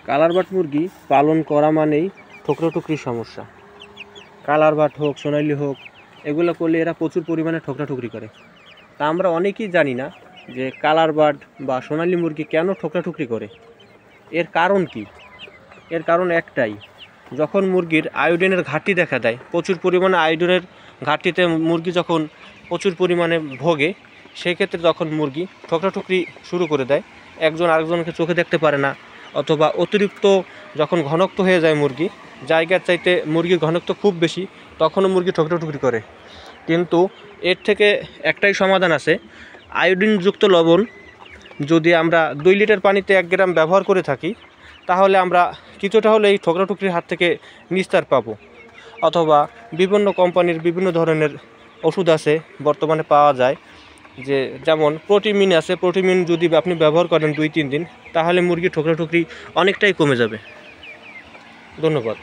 Colour but মুরগি পালন করা মানেই ঠোকরাঠুকরির সমস্যা। কালার বাট হোক, সোনালি হোক, এগুলো করলে এরা প্রচুর পরিমাণে ঠোকরাঠুকরি করে। তা আমরা অনেকেই জানি না যে কালার বাট বা সোনালি মুরগি কেন ঠোকরাঠুকরি করে। এর কারণ কি? এর কারণ একটাই, যখন মুরগির আয়োডিনের ঘাটতি দেখা দেয়, প্রচুর পরিমাণে আয়োডিনের ঘাটতিতে মুরগি যখন প্রচুর পরিমাণে ভোগে, সেই ক্ষেত্রে তখন মুরগি ঠোকরাঠুকরি শুরু করে দেয়। একজন আরেকজনকে চোখে দেখতে পারে না, অথবা অতিরিক্ত যখন ঘনত্ব হয়ে যায় মুরগি, জায়গার চাইতে মুরগির ঘনত্ব খুব বেশি, তখনও মুরগি ঠোকরাঠুকরি করে। কিন্তু এর থেকে একটাই সমাধান আছে, আয়োডিনযুক্ত লবণ যদি আমরা 2 লিটার পানিতে 1 গ্রাম ব্যবহার করে থাকি, তাহলে আমরা কিছুটা হলে এই ঠোকরাঠুকরির হাত থেকে নিস্তার পাবো। অথবা বিভিন্ন কোম্পানির বিভিন্ন ধরনের ওষুধ আছে বর্তমানে পাওয়া যায়, যে যেমন প্রোটিমিন আছে, প্রোটিমিন যদি আপনি ব্যবহার করেন 2-3 দিন, তাহলে মুরগির ঠোকরাঠুকরি অনেকটাই কমে যাবে। ধন্যবাদ।